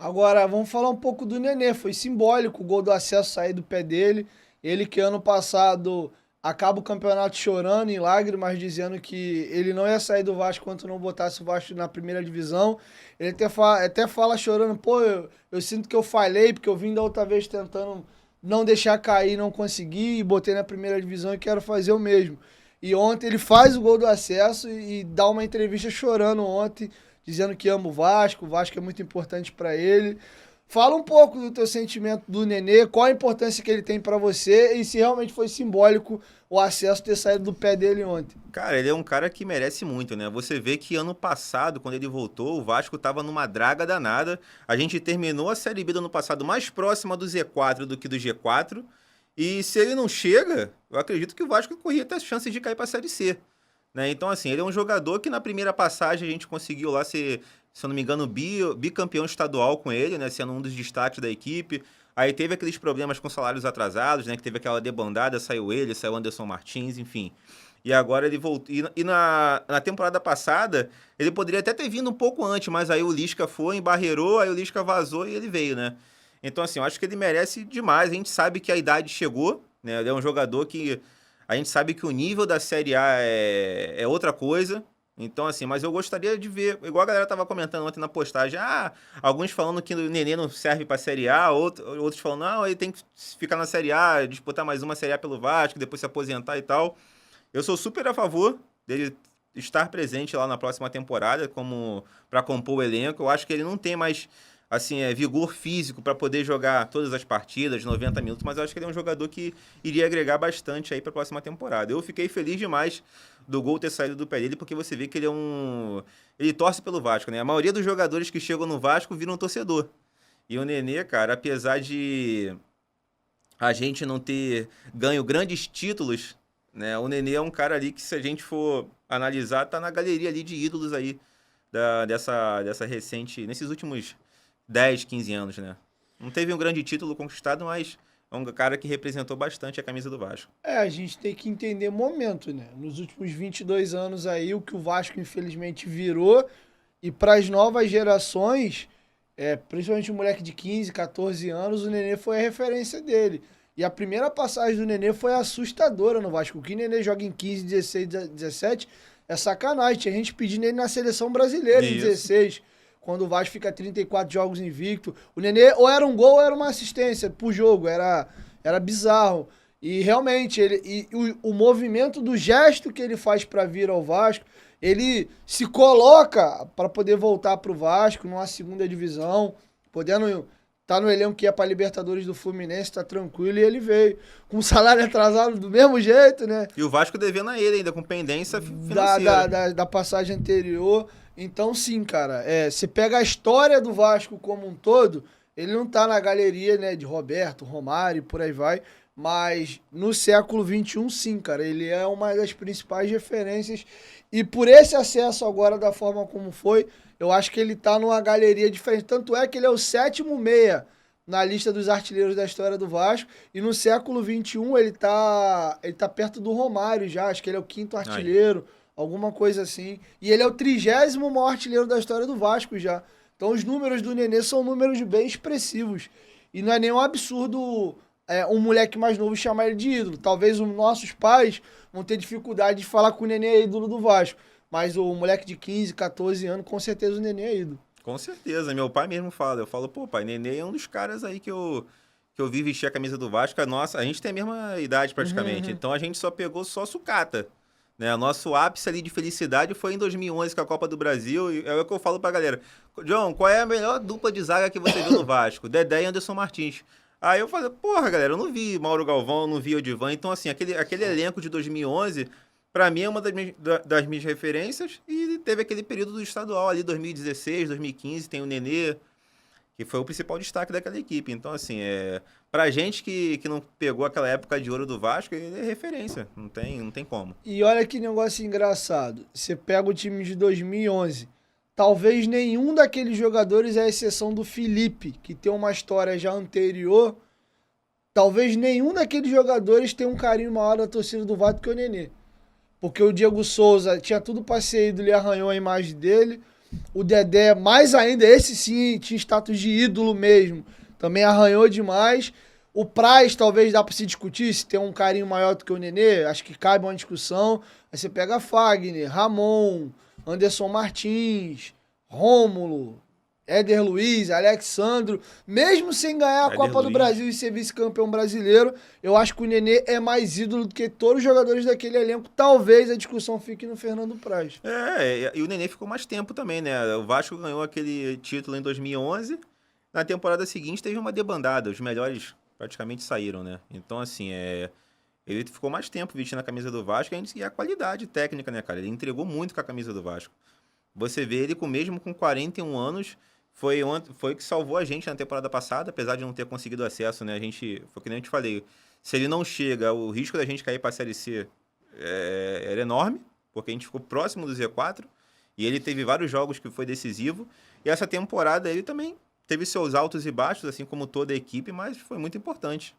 Agora, vamos falar um pouco do Nenê. Foi simbólico o gol do acesso sair do pé dele. Ele que ano passado acaba o campeonato chorando em lágrimas, dizendo que ele não ia sair do Vasco enquanto não botasse o Vasco na primeira divisão. Ele até fala chorando, pô, eu sinto que eu falhei, porque eu vim da outra vez tentando não deixar cair, não consegui, e botei na primeira divisão e quero fazer o mesmo. E ontem ele faz o gol do acesso e dá uma entrevista chorando ontem, dizendo que ama o Vasco é muito importante pra ele. Fala um pouco do teu sentimento do Nenê, qual a importância que ele tem pra você e se realmente foi simbólico o acesso ter saído do pé dele ontem. Cara, ele é um cara que merece muito, né? Você vê que ano passado, quando ele voltou, o Vasco tava numa draga danada. A gente terminou a Série B do ano passado mais próxima do Z4 do que do G4. E se ele não chega, eu acredito que o Vasco corria até chances de cair pra Série C. Né? Então, assim, ele é um jogador que na primeira passagem a gente conseguiu lá ser, se eu não me engano, bicampeão estadual com ele, né? Sendo um dos destaques da equipe. Aí teve aqueles problemas com salários atrasados, né? Que teve aquela debandada, saiu ele, saiu Anderson Martins, enfim. E agora ele voltou. E na temporada passada, ele poderia até ter vindo um pouco antes, mas aí o Lisca foi, embarreirou, aí o Lisca vazou e ele veio, né? Então, assim, eu acho que ele merece demais. A gente sabe que a idade chegou, né? Ele é um jogador que a gente sabe que o nível da Série A é outra coisa. Então, assim, mas eu gostaria de ver, igual a galera tava comentando ontem na postagem, alguns falando que o Nenê não serve pra Série A, outros falando, não, ele tem que ficar na Série A, disputar mais uma Série A pelo Vasco, depois se aposentar e tal. Eu sou super a favor dele estar presente lá na próxima temporada, como para compor o elenco. Eu acho que ele não tem mais assim, vigor físico para poder jogar todas as partidas, 90 minutos, mas eu acho que ele é um jogador que iria agregar bastante aí para a próxima temporada. Eu fiquei feliz demais do gol ter saído do pé dele, porque você vê que ele torce pelo Vasco, né? A maioria dos jogadores que chegam no Vasco viram um torcedor. E o Nenê, cara, apesar de a gente não ter ganho grandes títulos, né? O Nenê é um cara ali que, se a gente for analisar, tá na galeria ali de ídolos aí dessa recente, nesses últimos 10, 15 anos, né? Não teve um grande título conquistado, mas é um cara que representou bastante a camisa do Vasco. A gente tem que entender momento, né? Nos últimos 22 anos aí, o que o Vasco infelizmente virou, e para as novas gerações, principalmente o moleque de 15, 14 anos, o Nenê foi a referência dele. E a primeira passagem do Nenê foi assustadora no Vasco. O que o Nenê joga em 15, 16, 17 é sacanagem. Tinha gente pedindo ele na seleção brasileira em Isso. 16. Quando o Vasco fica 34 jogos invicto. O Nenê ou era um gol ou era uma assistência por jogo. Era bizarro. E realmente, o movimento do gesto que ele faz para vir ao Vasco, ele se coloca para poder voltar pro Vasco numa segunda divisão, podendo tá no elenco que ia pra Libertadores do Fluminense, tá tranquilo, e ele veio. Com o salário atrasado do mesmo jeito, né? E o Vasco devendo a ele ainda, com pendência Da, financeira. da passagem anterior. Então, sim, cara, você pega a história do Vasco como um todo, ele não tá na galeria, né, de Roberto, Romário e por aí vai, mas no século XXI, sim, cara, ele é uma das principais referências. E por esse acesso agora, da forma como foi, eu acho que ele tá numa galeria diferente. Tanto é que ele é o sétimo meia na lista dos artilheiros da história do Vasco. E no século XXI ele tá perto do Romário já. Acho que ele é o quinto Aí. artilheiro, alguma coisa assim. E ele é o 30º maior artilheiro da história do Vasco já. Então os números do Nenê são números bem expressivos. E não é nenhum absurdo um moleque mais novo chamar ele de ídolo. Talvez os nossos pais vão ter dificuldade de falar que o Nenê é ídolo do Vasco. Mas o moleque de 15, 14 anos, com certeza o Nenê é ídolo. Com certeza, meu pai mesmo fala. Eu falo, pô, pai, Nenê é um dos caras aí que eu vi vestir a camisa do Vasco. A gente tem a mesma idade praticamente, Uhum. então a gente só pegou só sucata. Né? O nosso ápice ali de felicidade foi em 2011 com a Copa do Brasil, e é o que eu falo pra galera. John, qual é a melhor dupla de zaga que você viu no Vasco? Dedé e Anderson Martins. Aí eu falei, porra, galera, eu não vi Mauro Galvão, eu não vi Odivan, então assim, aquele elenco de 2011, pra mim é uma das minhas referências, e teve aquele período do estadual ali, 2016, 2015, tem o Nenê, que foi o principal destaque daquela equipe. Então, assim, pra gente que não pegou aquela época de ouro do Vasco, ele é referência, não tem como. E olha que negócio engraçado. Você pega o time de 2011. Talvez nenhum daqueles jogadores, à exceção do Felipe, que tem uma história já anterior, talvez nenhum daqueles jogadores tenha um carinho maior da torcida do Vasco que o Nenê. Porque o Diego Souza tinha tudo pra ser ídolo e arranhou a imagem dele. O Dedé, mais ainda, esse sim tinha status de ídolo mesmo. Também arranhou demais. O Praz, talvez dá pra se discutir se tem um carinho maior do que o Nenê. Acho que cabe uma discussão. Aí você pega Fagner, Ramon, Anderson Martins, Rômulo, Éder Luiz, Alexandro. Mesmo sem ganhar a Éder Copa do Luiz. Brasil e ser vice-campeão brasileiro, eu acho que o Nenê é mais ídolo do que todos os jogadores daquele elenco. Talvez a discussão fique no Fernando Praz. E o Nenê ficou mais tempo também, né? O Vasco ganhou aquele título em 2011. Na temporada seguinte teve uma debandada. Os melhores praticamente saíram, né? Então, assim, ele ficou mais tempo vestindo a camisa do Vasco e a qualidade técnica, né, cara? Ele entregou muito com a camisa do Vasco. Você vê ele mesmo com 41 anos, foi o que salvou a gente na temporada passada, apesar de não ter conseguido acesso, né? Foi que nem eu te falei, se ele não chega, o risco da gente cair para a Série C era enorme, porque a gente ficou próximo do Z4, e ele teve vários jogos que foi decisivo, e essa temporada ele também teve seus altos e baixos, assim como toda a equipe, mas foi muito importante.